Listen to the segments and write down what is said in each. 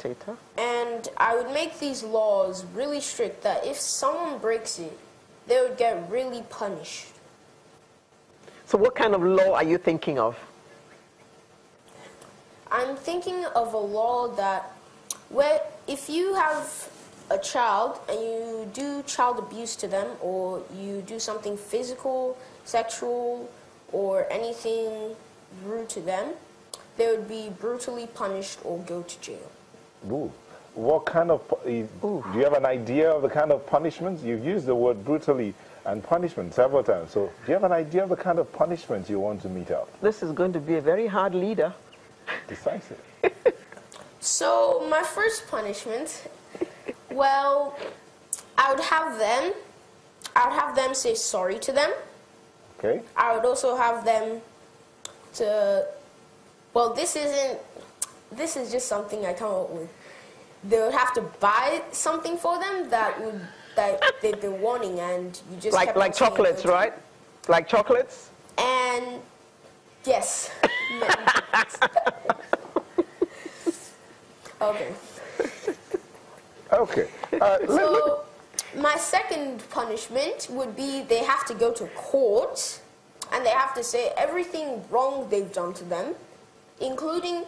dictator. And I would make these laws really strict that if someone breaks it, they would get really punished. So what kind of law are you thinking of? I'm thinking of a law that where if you have a child and you do child abuse to them, or you do something physical, sexual, or anything rude to them, they would be brutally punished or go to jail. Ooh. What kind of, do you have an idea of the kind of punishments? You've used the word brutally and punishment several times. So do you have an idea of the kind of punishments you want to mete out? This is going to be a very hard leader. Decisive. So my first punishment, well, I would have them say sorry to them. Okay. I would also have them to, well, this is just something I come up with. They would have to buy something for them that they've been wanting, and you just kept like chocolates, right? Like chocolates? And yes. Okay. Okay. So my second punishment would be they have to go to court and they have to say everything wrong they've done to them, including,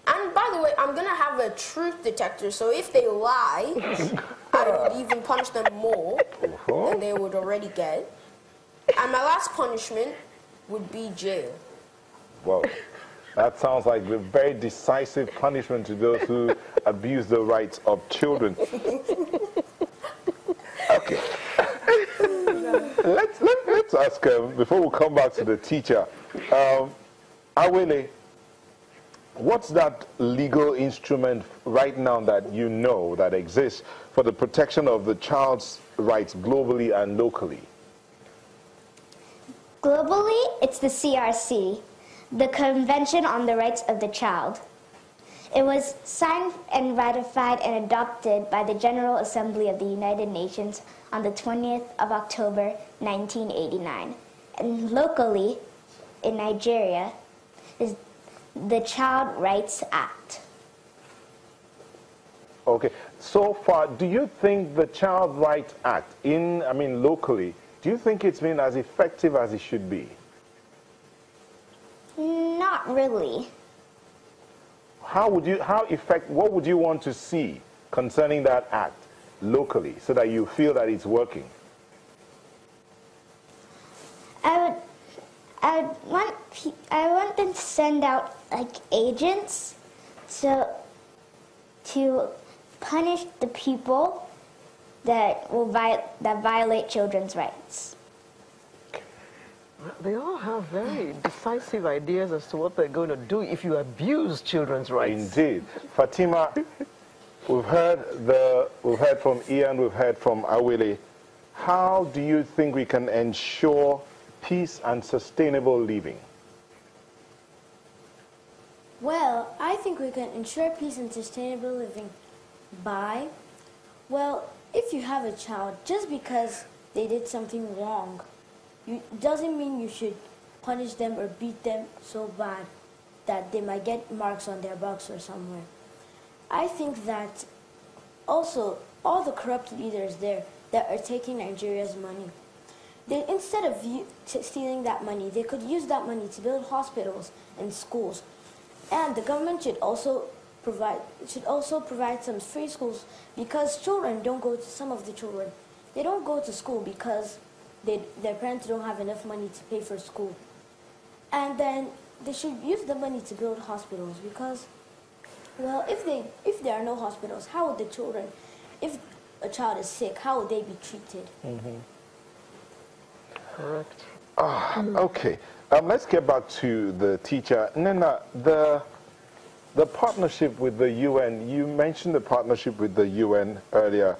and by the way, I'm going to have a truth detector, so if they lie, I would even punish them more than they would already get. And my last punishment would be jail. Well, that sounds like a very decisive punishment to those who abuse the rights of children. Okay. Let's ask, before we come back to the teacher, Awele, what's that legal instrument right now that you know that exists for the protection of the child's rights globally and locally? Globally, it's the CRC, the Convention on the Rights of the Child. It was signed and ratified and adopted by the General Assembly of the United Nations on the 20th of October, 1989. And locally, in Nigeria, is the Child Rights Act. Okay, so far, do you think the Child Rights Act, locally, do you think it's been as effective as it should be? Not really. What would you want to see concerning that act locally so that you feel that it's working? I want them to send out like agents to punish the people that violate children's rights. They all have very decisive ideas as to what they're going to do if you abuse children's rights. Indeed. Fatima, we've heard from Ian, we've heard from Awele. How do you think we can ensure peace and sustainable living? Well, I think we can ensure peace and sustainable living by, well, if you have a child, just because they did something wrong, doesn't mean you should punish them or beat them so bad that they might get marks on their backs or somewhere. I think that also all the corrupt leaders there that are taking Nigeria's money, instead of stealing that money, they could use that money to build hospitals and schools. And the government should also provide some free schools, because some of the children, they don't go to school because their parents don't have enough money to pay for school. And then they should use the money to build hospitals, because, well, if there are no hospitals, how would the children, if a child is sick, how would they be treated? Mm-hmm. Correct. Okay. Let's get back to the teacher. Nena, the partnership with the UN, you mentioned the partnership with the UN earlier.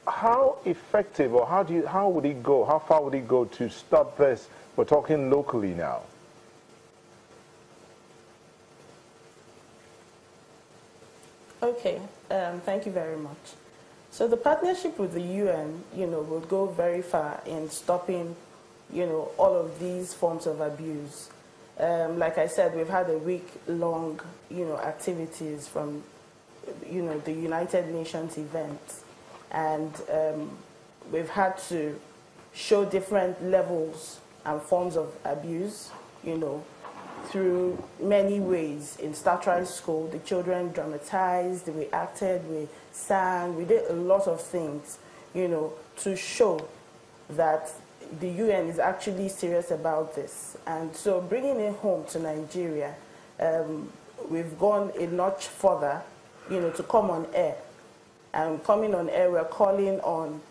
How effective, or how would it go? How far would it go to stop this? We're talking locally now. Okay, thank you very much. So the partnership with the UN, will go very far in stopping, all of these forms of abuse. Like I said, we've had a week-long, activities from the United Nations event, and we've had to show different levels and forms of abuse, through many ways. In Start-Rite school, the children dramatized, we acted, we sang, we did a lot of things, to show that the UN is actually serious about this. And so bringing it home to Nigeria, we've gone a notch further, to come on air. And coming on air, we're calling on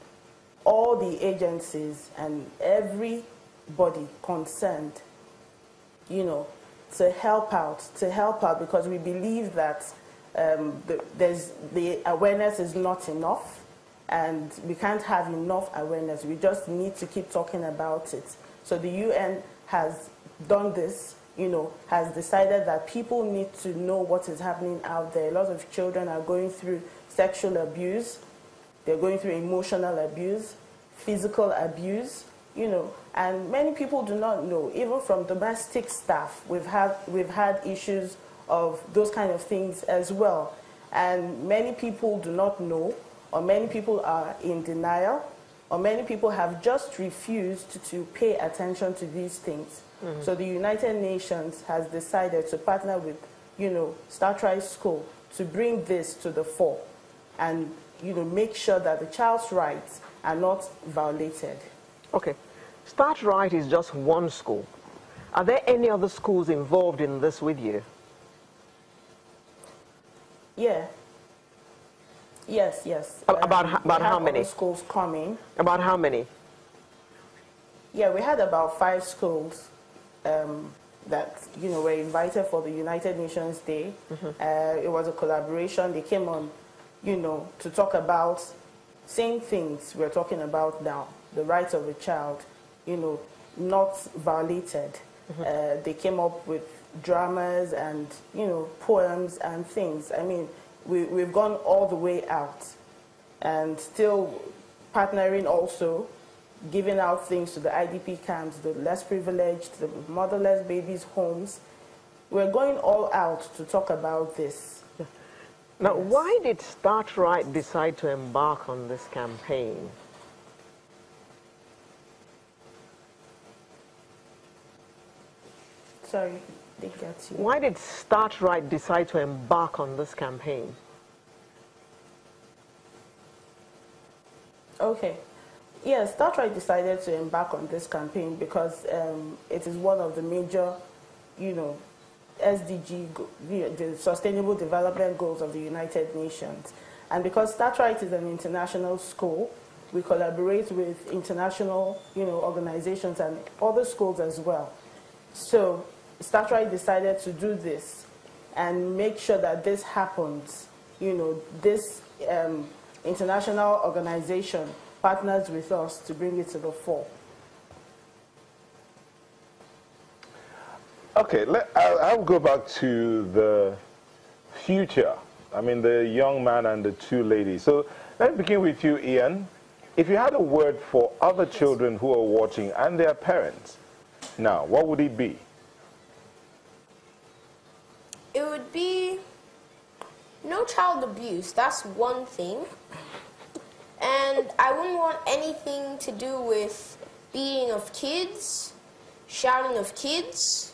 all the agencies and everybody concerned, to help out, because we believe that the awareness is not enough, and we can't have enough awareness. We just need to keep talking about it. So the UN has done this, has decided that people need to know what is happening out there. A lot of children are going through sexual abuse, they're going through emotional abuse, physical abuse, and many people do not know. Even from domestic staff, we've had issues of those kind of things as well. And many people do not know, or many people are in denial, or many people have just refused to pay attention to these things. Mm-hmm. So the United Nations has decided to partner with, Start-Rite School to bring this to the fore and, make sure that the child's rights are not violated. Okay. Start-Rite is just one school. Are there any other schools involved in this with you? Yeah. Yes. About how many? Schools coming. About how many? Yeah, we had about 5 schools that were invited for the United Nations Day. Mm-hmm. It was a collaboration. They came on, to talk about same things we're talking about now: the rights of a child, not violated. Mm-hmm. They came up with dramas and poems and things. I mean, we've gone all the way out, and still partnering also, giving out things to the IDP camps, the less privileged, the motherless babies' homes. We're going all out to talk about this. Now, yes. Why did Start-Rite decide to embark on this campaign? Sorry, didn't get you. Why did Start-Rite decide to embark on this campaign? Okay. Yes, Start-Rite decided to embark on this campaign because it is one of the major, SDG, the Sustainable Development Goals of the United Nations. And because Start-Rite is an international school, we collaborate with international, organizations and other schools as well. So Start-Rite decided to do this and make sure that this happens. This international organization partners with us to bring it to the fore. Okay, I'll go back to the future. I mean, the young man and the 2 ladies. So let me begin with you, Ian. If you had a word for other children who are watching and their parents, now, what would it be? It would be no child abuse. That's one thing. And I wouldn't want anything to do with beating of kids, shouting of kids,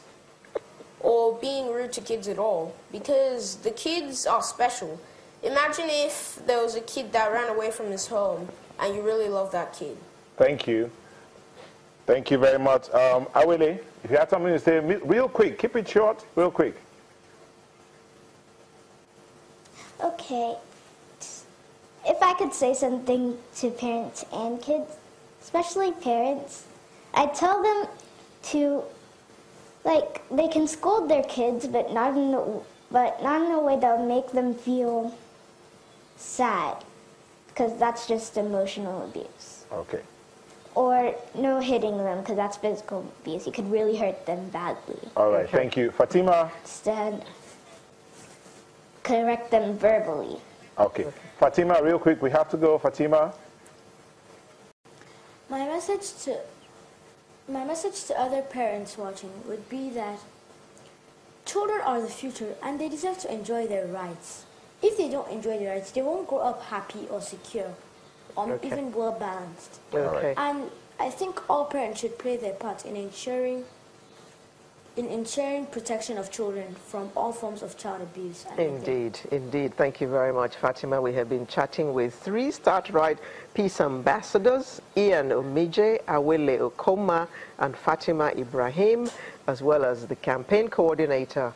or being rude to kids at all. Because the kids are special. Imagine if there was a kid that ran away from his home and you really love that kid. Thank you. Thank you very much. Awele, if you have something to say, real quick, keep it short, real quick. Okay. If I could say something to parents and kids, especially parents, I'd tell them to, they can scold their kids, but not in a way that will make them feel sad, because that's just emotional abuse. Okay. Or no hitting them, because that's physical abuse. You could really hurt them badly. All right, thank you. Fatima? Instead, correct them verbally. Okay. Fatima, real quick, we have to go. Fatima? My message to other parents watching would be that children are the future and they deserve to enjoy their rights. if they don't enjoy their rights, they won't grow up happy or secure, or Okay. even well balanced. Okay. And I think all parents should play their part in ensuring protection of children from all forms of child abuse. And Indeed, indeed. Thank you very much, Fatima. We have been chatting with 3 Start-Rite Peace Ambassadors, Ian Omije, Awele Okoma, and Fatima Ibrahim, as well as the campaign coordinator,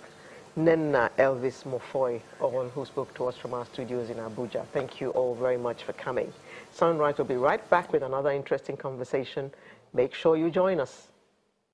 Nenna Elvis Mofoy, all who spoke to us from our studios in Abuja. Thank you all very much for coming. Sunrise will be right back with another interesting conversation. Make sure you join us.